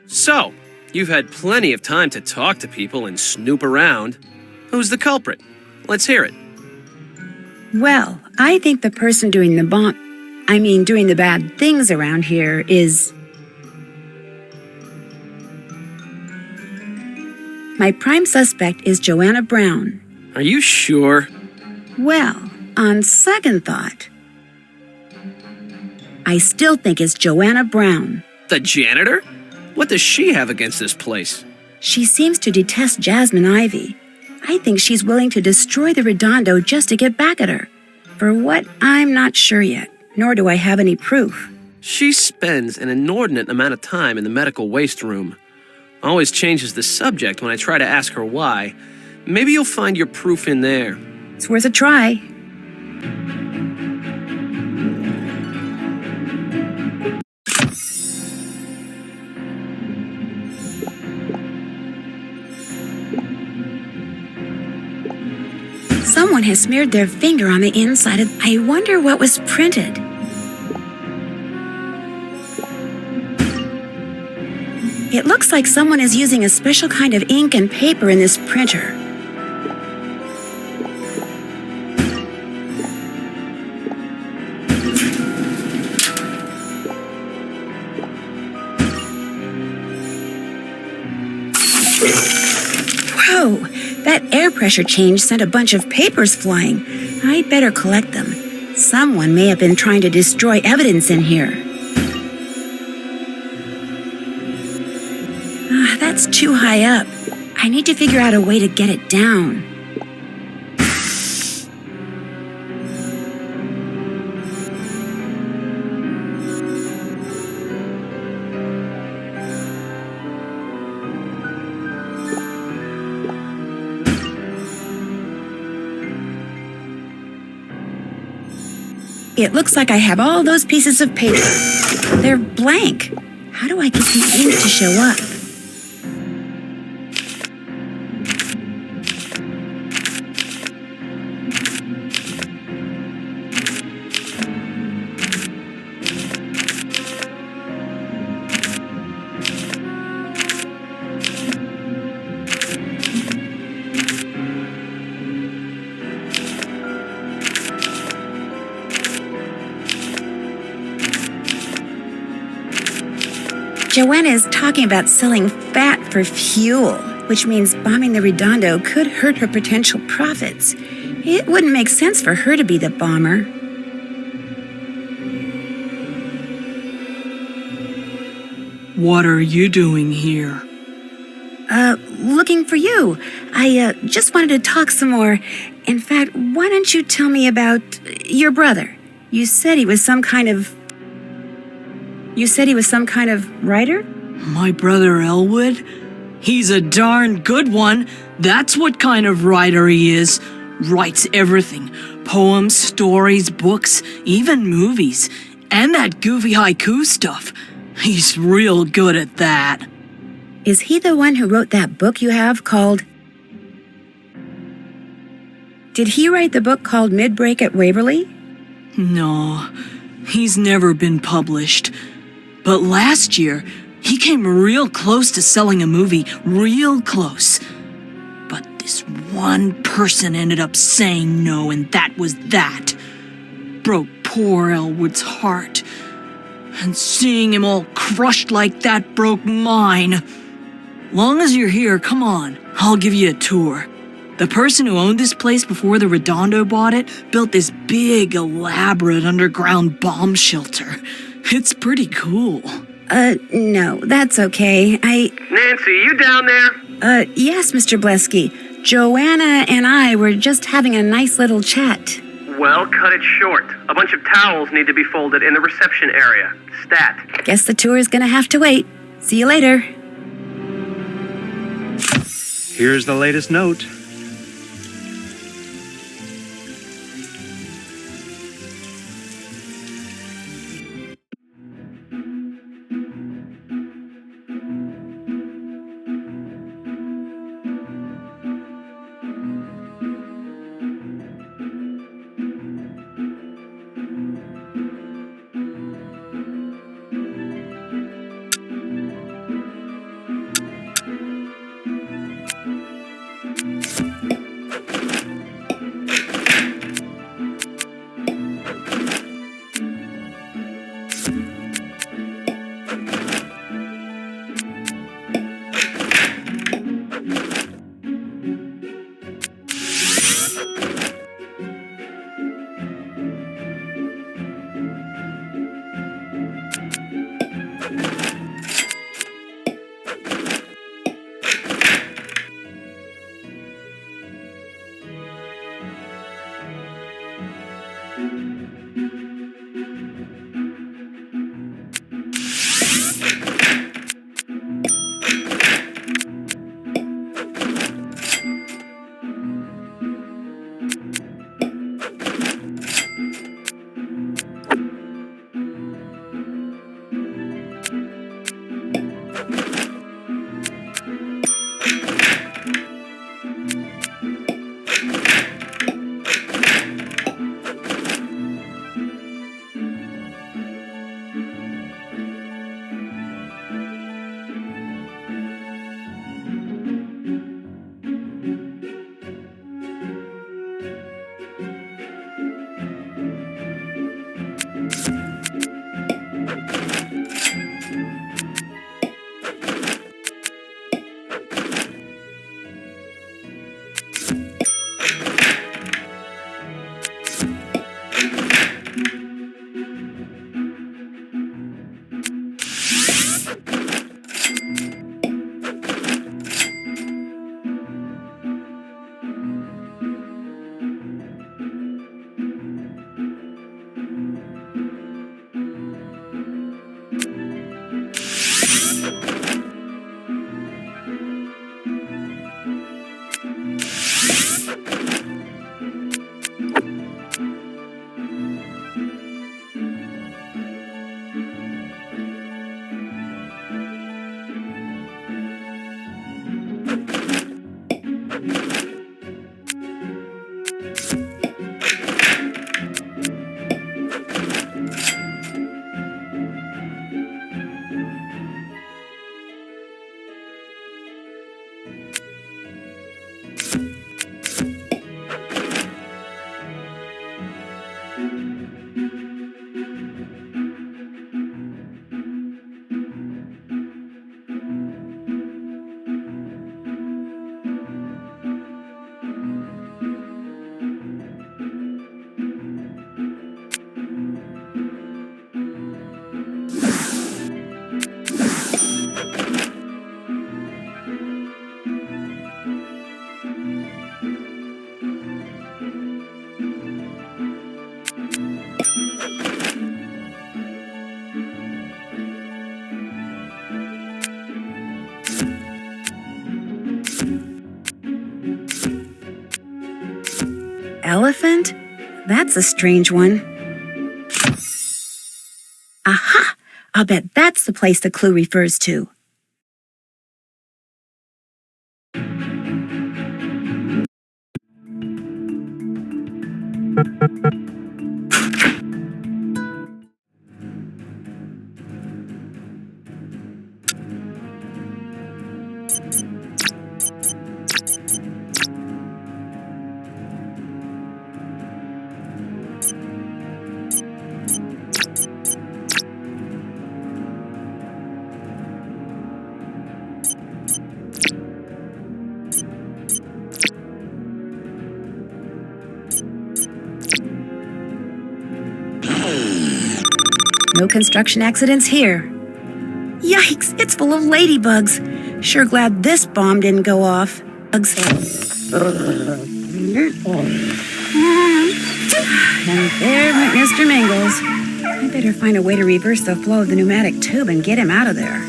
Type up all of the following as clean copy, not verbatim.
So, you've had plenty of time to talk to people and snoop around. Who's the culprit? Let's hear it. Well, I think the person doing doing the bad things around here is... My prime suspect is Joanna Brown. Are you sure? Well, on second thought, I still think it's Joanna Brown. The janitor? What does she have against this place? She seems to detest Jasmine Ivy. I think she's willing to destroy the Redondo just to get back at her. For what, I'm not sure yet, nor do I have any proof. She spends an inordinate amount of time in the medical waste room. Always changes the subject when I try to ask her why. Maybe you'll find your proof in there. It's worth a try. Someone has smeared their finger on the inside of... I wonder what was printed. It looks like someone is using a special kind of ink and paper in this printer. Whoa! That air pressure change sent a bunch of papers flying. I'd better collect them. Someone may have been trying to destroy evidence in here. That's too high up. I need to figure out a way to get it down. It looks like I have all those pieces of paper. They're blank. How do I get the ink to show up? Joanna is talking about selling fat for fuel, which means bombing the Redondo could hurt her potential profits. It wouldn't make sense for her to be the bomber. What are you doing here? Looking for you. I just wanted to talk some more. In fact, why don't you tell me about your brother? You said he was some kind of writer? My brother Elwood? He's a darn good one. That's what kind of writer he is. Writes everything. Poems, stories, books, even movies. And that goofy haiku stuff. He's real good at that. Is he the one who wrote that book you have called... Did he write the book called Midbreak at Waverly? No, he's never been published. But last year, he came real close to selling a movie, real close. But this one person ended up saying no, and that was that. Broke poor Elwood's heart. And seeing him all crushed like that broke mine. Long as you're here, come on, I'll give you a tour. The person who owned this place before the Redondo bought it built this big, elaborate underground bomb shelter. It's pretty cool. No, that's okay. Nancy, you down there? Yes, Mr. Bleski. Joanna and I were just having a nice little chat. Well, cut it short. A bunch of towels need to be folded in the reception area. Stat. Guess the tour is gonna have to wait. See you later. Here's the latest note. elephant? That's a strange one. Aha! I'll bet that's the place the clue refers to. No construction accidents here. Yikes, it's full of ladybugs. Sure glad this bomb didn't go off. Bugs. And there went Mr. Mingles. I better find a way to reverse the flow of the pneumatic tube and get him out of there.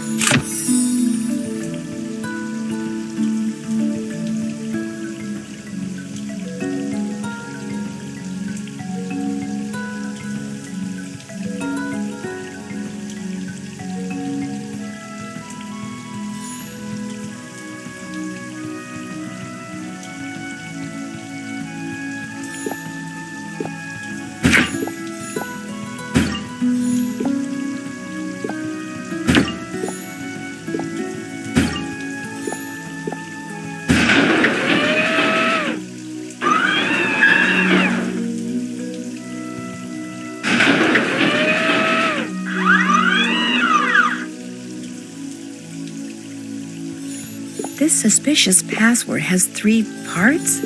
This suspicious password has 3 parts?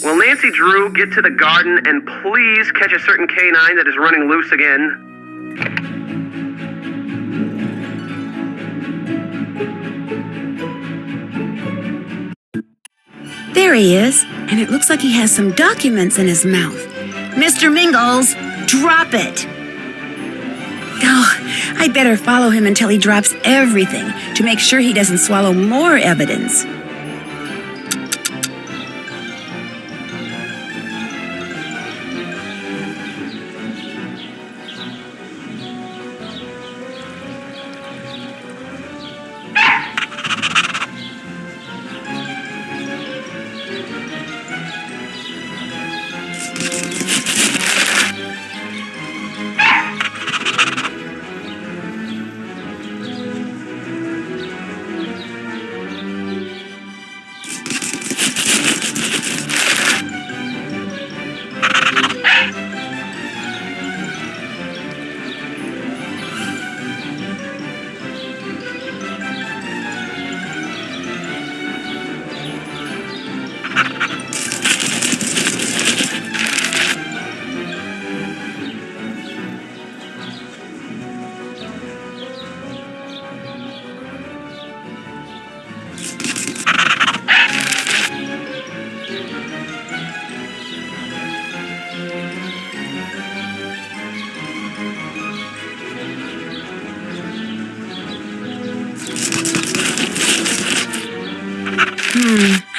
Will Nancy Drew get to the garden and please catch a certain canine that is running loose again? There he is, and it looks like he has some documents in his mouth. Mr. Mingles, drop it! Oh, I'd better follow him until he drops everything to make sure he doesn't swallow more evidence.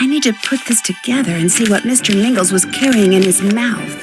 I need to put this together and see what Mr. Mingles was carrying in his mouth.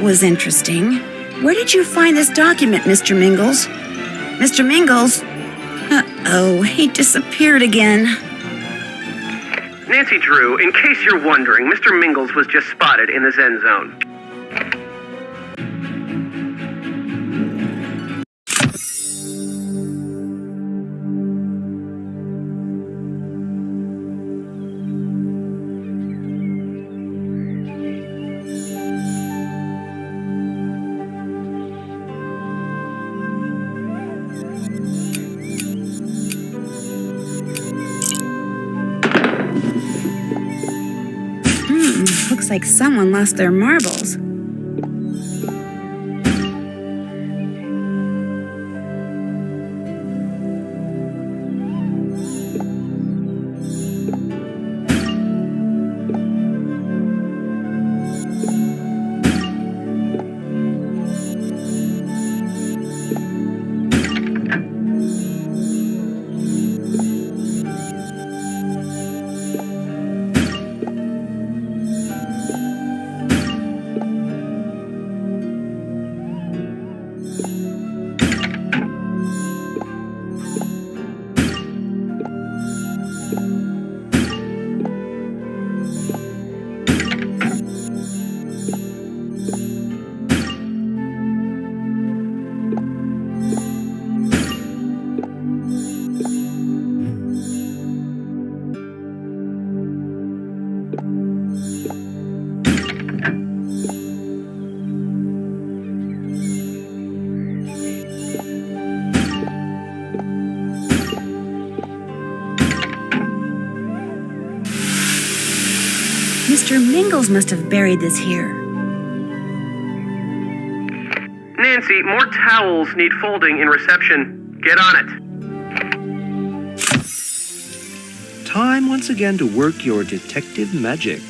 was interesting. Where did you find this document, Mr. Mingles? Mr. Mingles? Uh-oh, he disappeared again. Nancy Drew, in case you're wondering, Mr. Mingles was just spotted in the Zen Zone. Looks like someone lost their marbles. Mr. Mingles must have buried this here. Nancy, more towels need folding in reception. Get on it. Time once again to work your detective magic.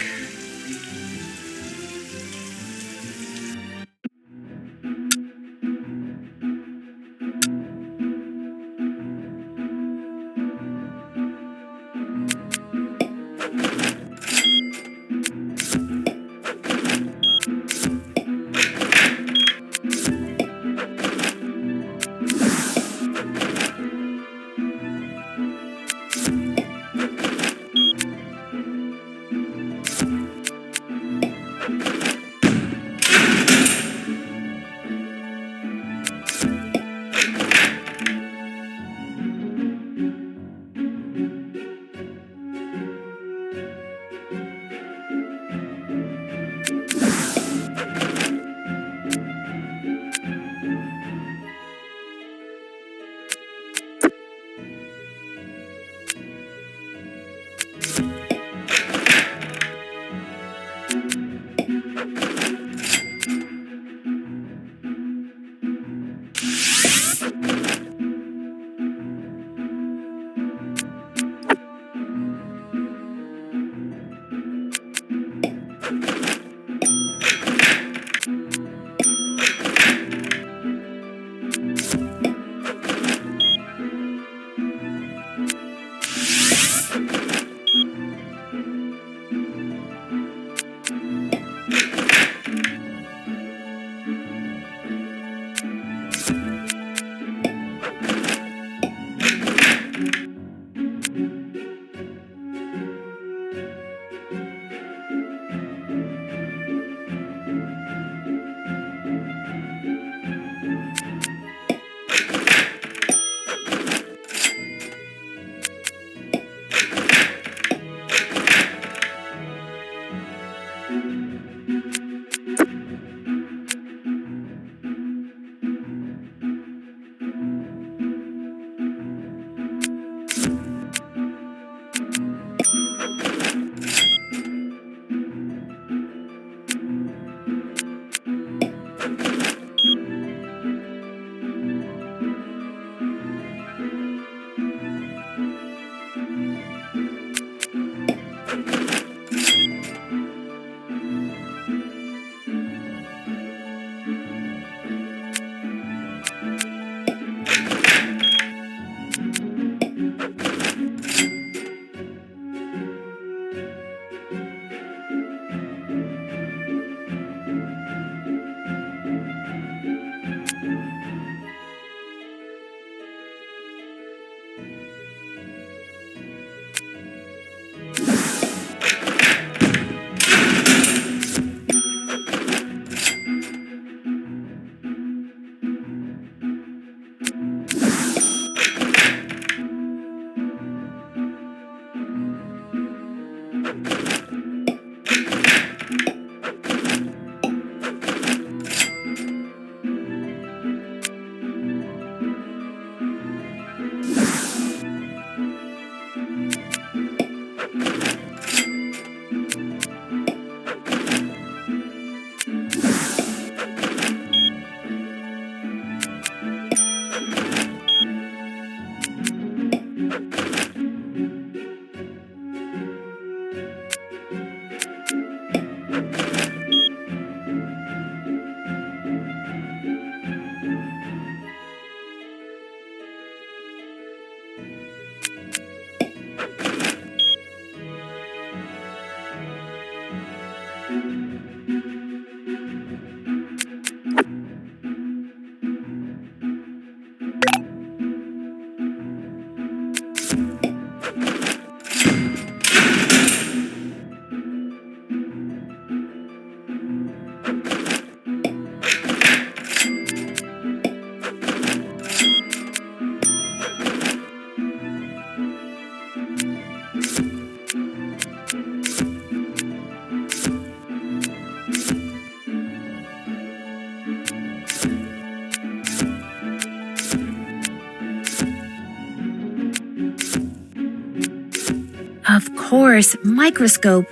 course, microscope.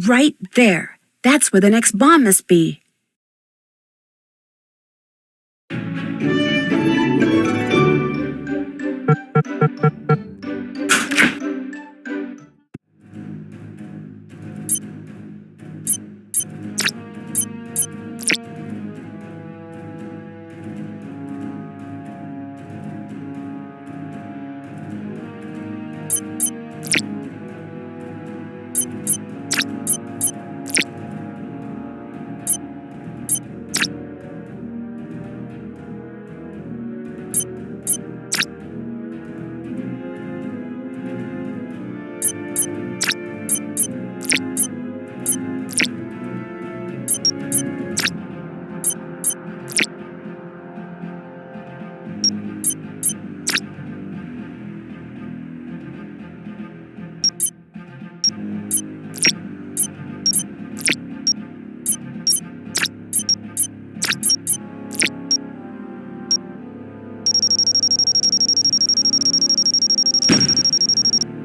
Right there. That's where the next bomb must be.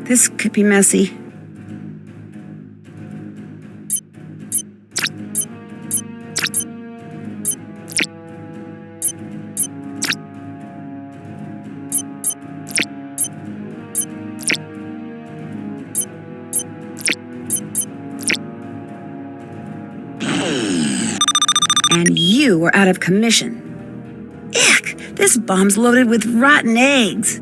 This could be messy. And you were out of commission. Ick! This bomb's loaded with rotten eggs.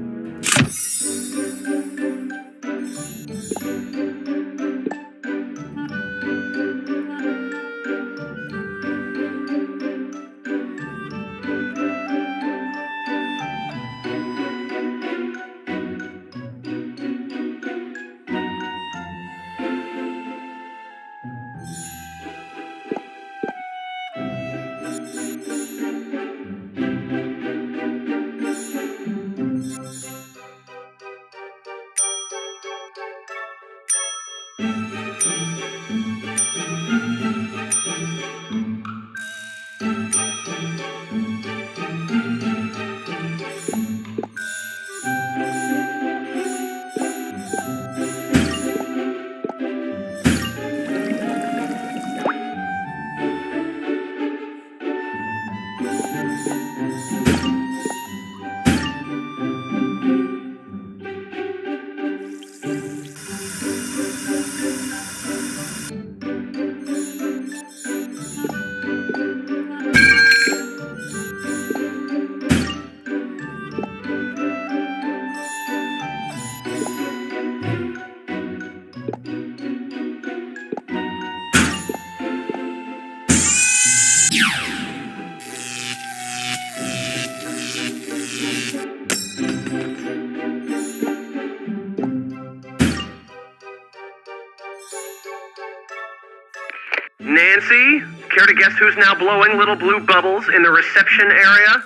Nancy, care to guess who's now blowing little blue bubbles in the reception area?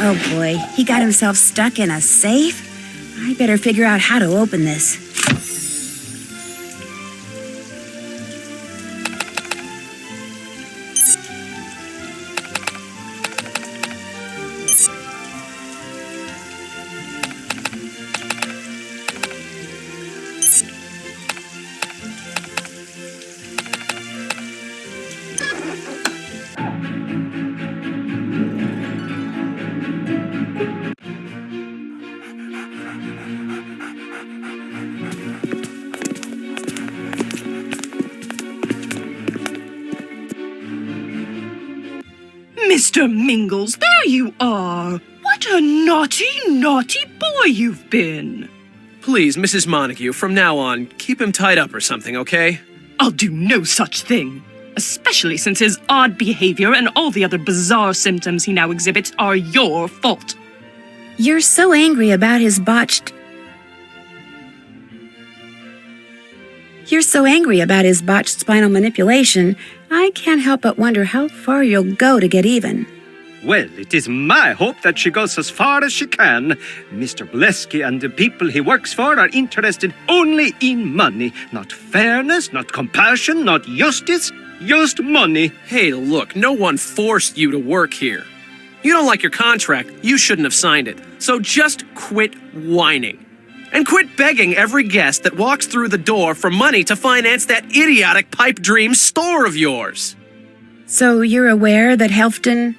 Oh boy, he got himself stuck in a safe? I better figure out how to open this. Mr. Mingles, there you are. What a naughty, naughty boy you've been. Please, Mrs. Montague, from now on, keep him tied up or something, okay? I'll do no such thing. Especially since his odd behavior and all the other bizarre symptoms he now exhibits are your fault. You're so angry about his botched spinal manipulation, I can't help but wonder how far you'll go to get even. Well, it is my hope that she goes as far as she can. Mr. Bleski and the people he works for are interested only in money. Not fairness, not compassion, not justice, just money. Hey, look, no one forced you to work here. You don't like your contract, you shouldn't have signed it. So just quit whining. And quit begging every guest that walks through the door for money to finance that idiotic pipe dream store of yours. So you're aware that Helfton...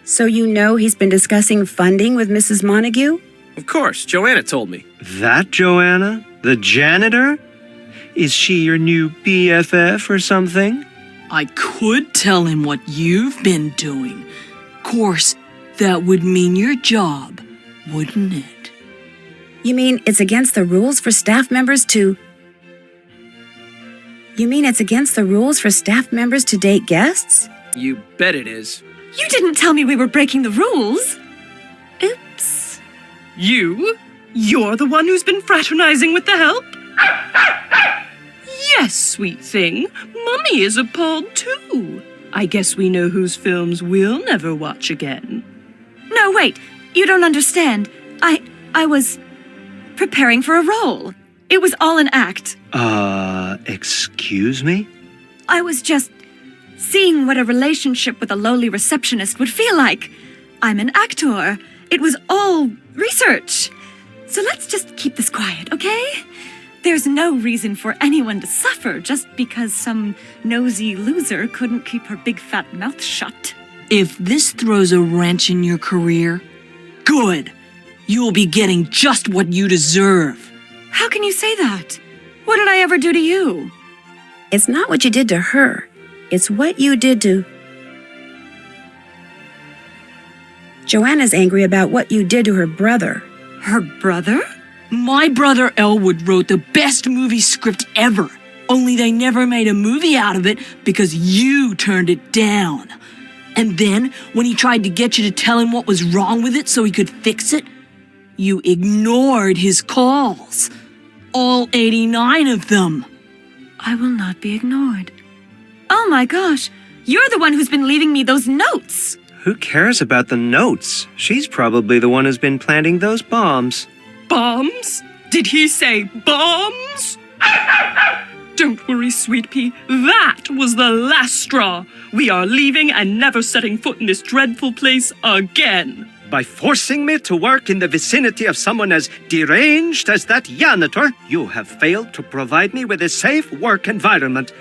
So you know he's been discussing funding with Mrs. Montague? Of course, Joanna told me. That Joanna? The janitor? Is she your new BFF or something? I could tell him what you've been doing. Course, that would mean your job, wouldn't it? You mean it's against the rules for staff members to... You mean it's against the rules for staff members to date guests? You bet it is. You didn't tell me we were breaking the rules. Oops. You're the one who's been fraternizing with the help? Yes, sweet thing. Mummy is appalled too. I guess we know whose films we'll never watch again. No, wait. You don't understand. I was preparing for a role. It was all an act. Excuse me? I was just seeing what a relationship with a lowly receptionist would feel like. I'm an actor. It was all research. So let's just keep this quiet, okay? There's no reason for anyone to suffer just because some nosy loser couldn't keep her big fat mouth shut. If this throws a wrench in your career, good. You'll be getting just what you deserve. How can you say that? What did I ever do to you? It's not what you did to her. It's what you did to... Joanna's angry about what you did to her brother. Her brother? My brother Elwood wrote the best movie script ever. Only they never made a movie out of it because you turned it down. And then, when he tried to get you to tell him what was wrong with it so he could fix it, you ignored his calls. All 89 of them. I will not be ignored. Oh my gosh, you're the one who's been leaving me those notes. Who cares about the notes? She's probably the one who's been planting those bombs. Bombs? Did he say bombs? Don't worry, sweet pea. That was the last straw. We are leaving and never setting foot in this dreadful place again. By forcing me to work in the vicinity of someone as deranged as that janitor, you have failed to provide me with a safe work environment.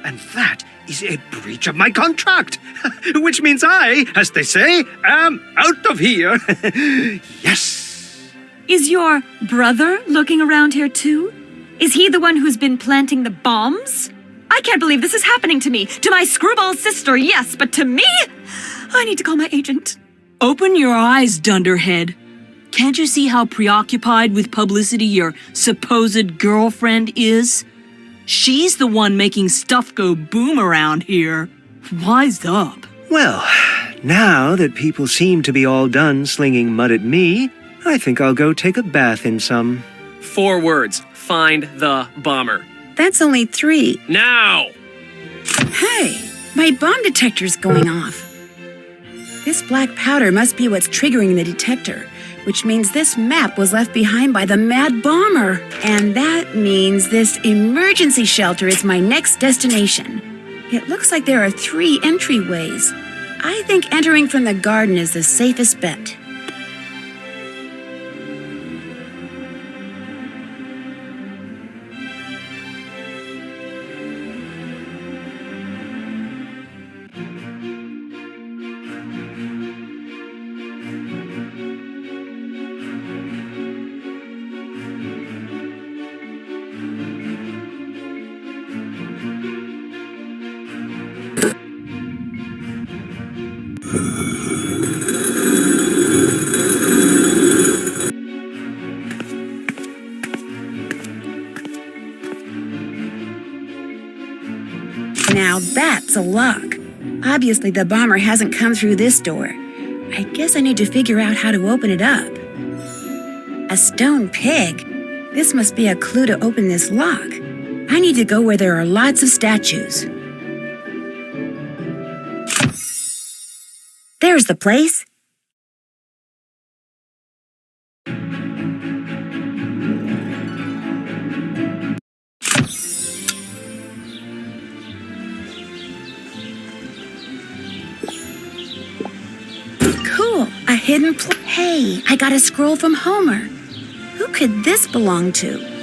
And that is a breach of my contract, which means I, as they say, am out of here. Yes. Is your brother looking around here too? Is he the one who's been planting the bombs? I can't believe this is happening to me. To my screwball sister, yes, but to me? I need to call my agent. Open your eyes, dunderhead. Can't you see how preoccupied with publicity your supposed girlfriend is? She's the one making stuff go boom around here. Wise up. Well, now that people seem to be all done slinging mud at me, I think I'll go take a bath in some. 4 words. Find the bomber. That's only 3. Now! Hey, my bomb detector's going off. This black powder must be what's triggering the detector, which means this map was left behind by the mad bomber. And that means this emergency shelter is my next destination. It looks like there are 3 entryways. I think entering from the garden is the safest bet. Now that's a lock. Obviously the bomber hasn't come through this door. I guess I need to figure out how to open it up. A stone pig? This must be a clue to open this lock. I need to go where there are lots of statues. There's the place. Cool, a hidden place. Hey, I got a scroll from Homer. Who could this belong to?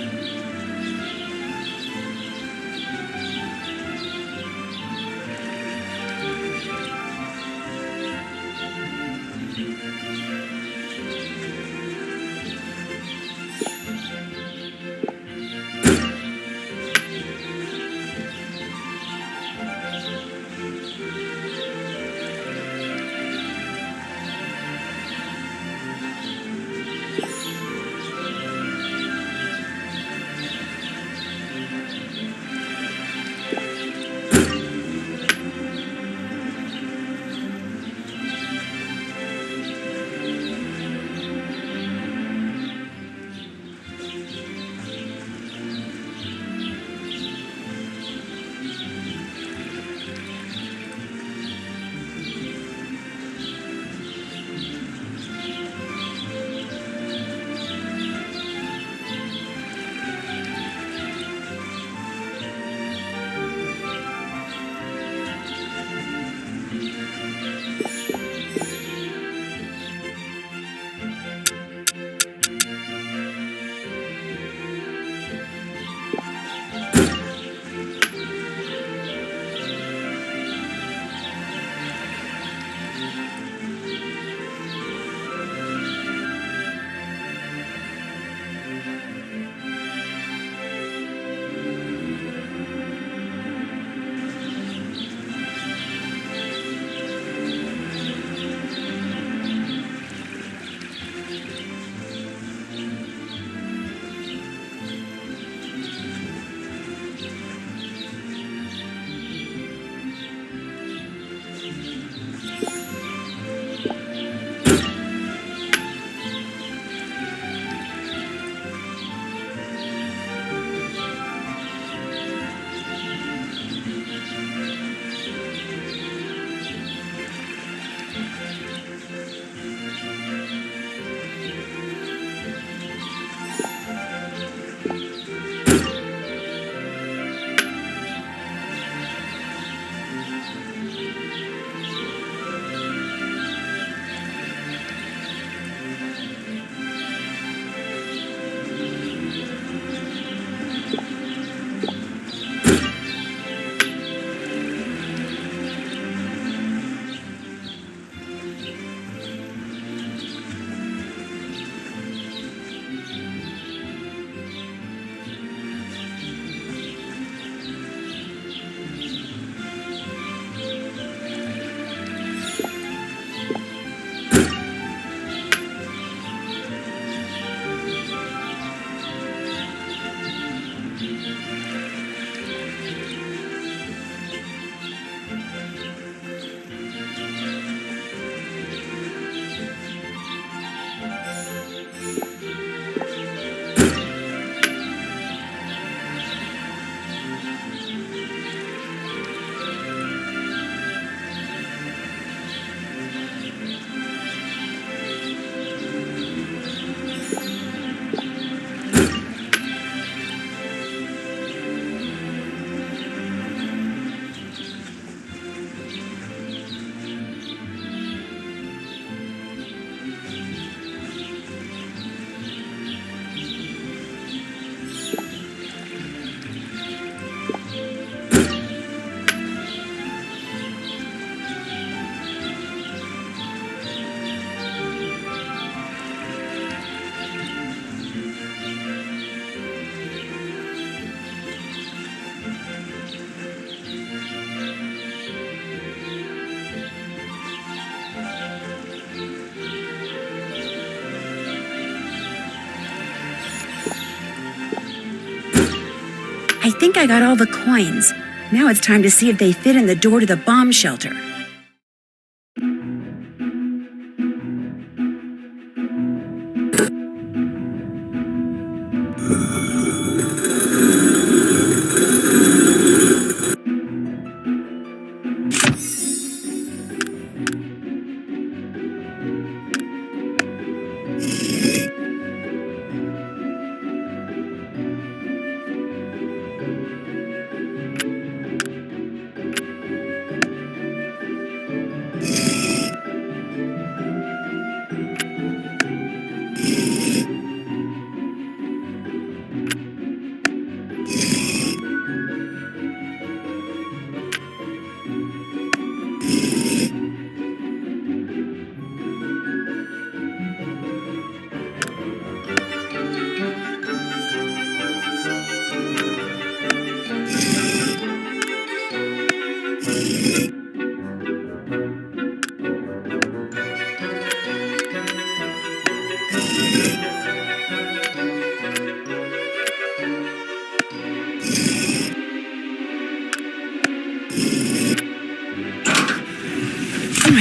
I think I got all the coins. Now it's time to see if they fit in the door to the bomb shelter.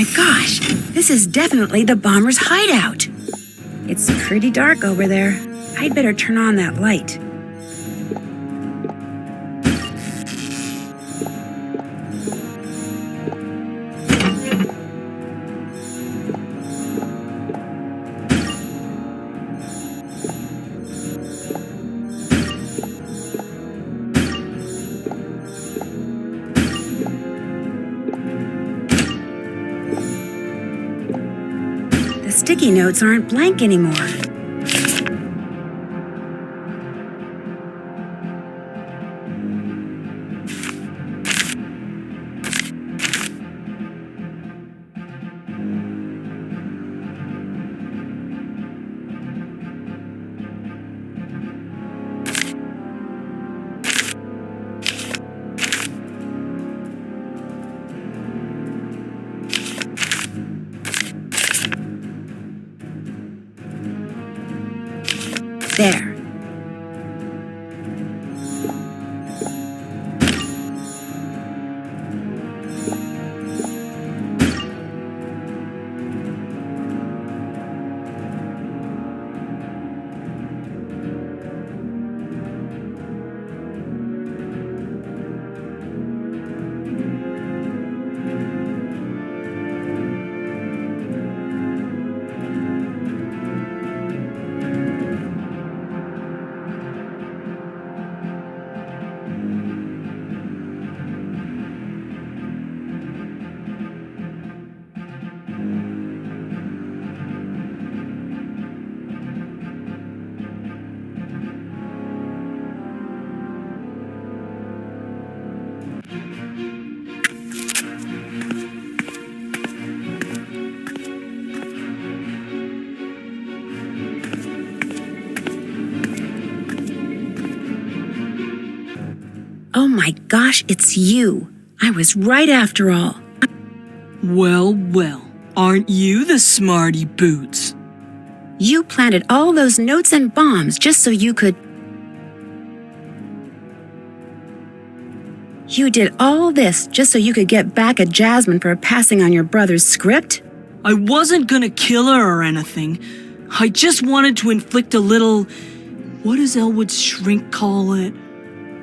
my gosh, this is definitely the bomber's hideout. It's pretty dark over there. I'd better turn on that light. The sticky notes aren't blank anymore. There. Oh my gosh, it's you. I was right after all. Well, well, aren't you the smarty boots? You planted all those notes and bombs just so you could... You did all this just so you could get back at Jasmine for passing on your brother's script? I wasn't gonna kill her or anything. I just wanted to inflict a little... What does Elwood's shrink call it?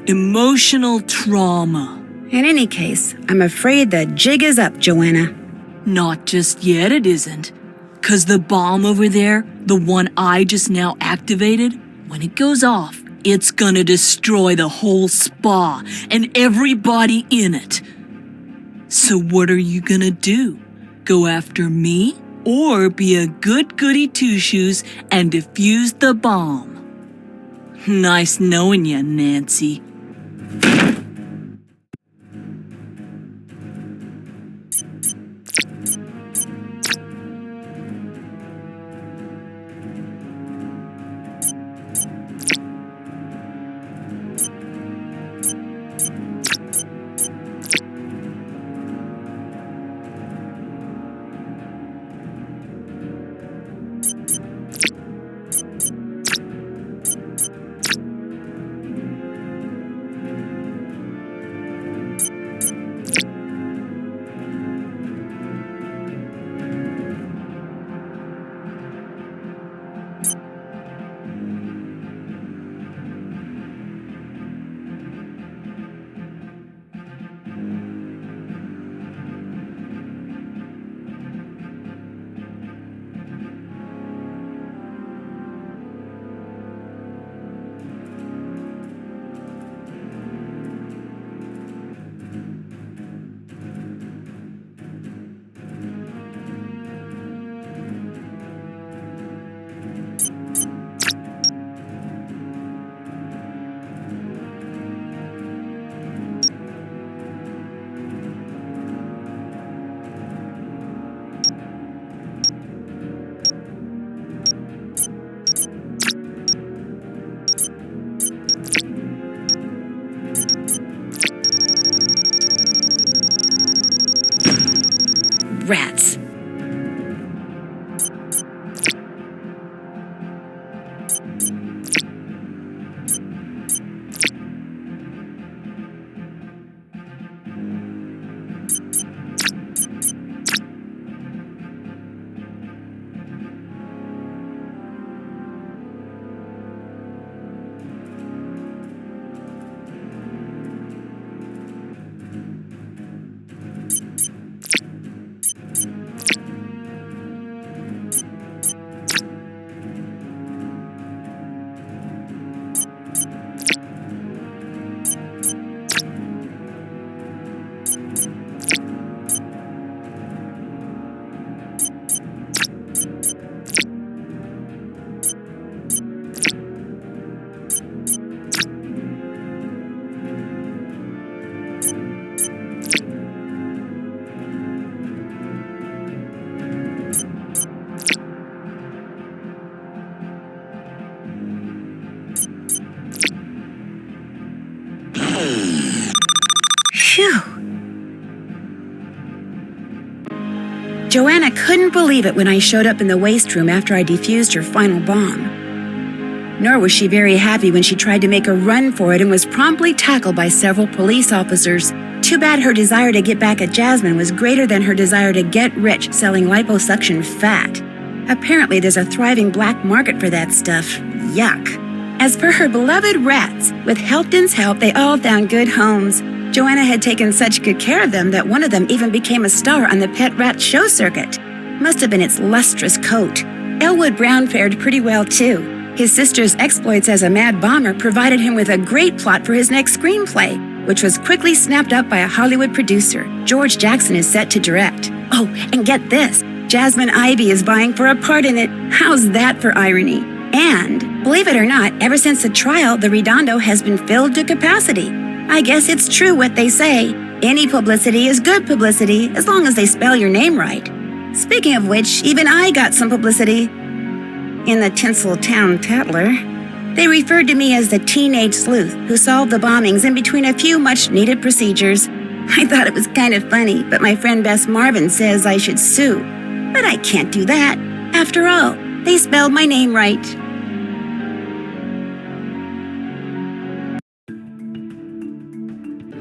Emotional trauma. In any case, I'm afraid the jig is up, Joanna. Not just yet, it isn't. 'Cause the bomb over there, the one I just now activated, when it goes off, it's gonna destroy the whole spa and everybody in it. So what are you gonna do? Go after me? Or be a good goody two-shoes and defuse the bomb? Nice knowing you, Nancy. Rats. Joanna couldn't believe it when I showed up in the waste room after I defused her final bomb. Nor was she very happy when she tried to make a run for it and was promptly tackled by several police officers. Too bad her desire to get back at Jasmine was greater than her desire to get rich selling liposuction fat. Apparently there's a thriving black market for that stuff. Yuck. As for her beloved rats, with Helpton's help, they all found good homes. Joanna had taken such good care of them that one of them even became a star on the pet rat show circuit. Must have been its lustrous coat. Elwood Brown fared pretty well, too. His sister's exploits as a mad bomber provided him with a great plot for his next screenplay, which was quickly snapped up by a Hollywood producer. George Jackson is set to direct. Oh, and get this, Jasmine Ivy is vying for a part in it. How's that for irony? And, believe it or not, ever since the trial, the Redondo has been filled to capacity. I guess it's true what they say. Any publicity is good publicity as long as they spell your name right. Speaking of which, even I got some publicity. In the Tinseltown Tattler, they referred to me as the teenage sleuth who solved the bombings in between a few much-needed procedures. I thought it was kind of funny, but my friend Bess Marvin says I should sue. But I can't do that. After all, they spelled my name right.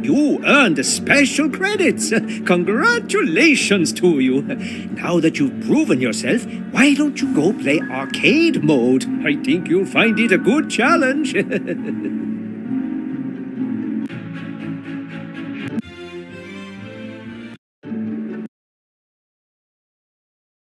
You earned special credits. Congratulations to you. Now that you've proven yourself, why don't you go play arcade mode? I think you'll find it a good challenge.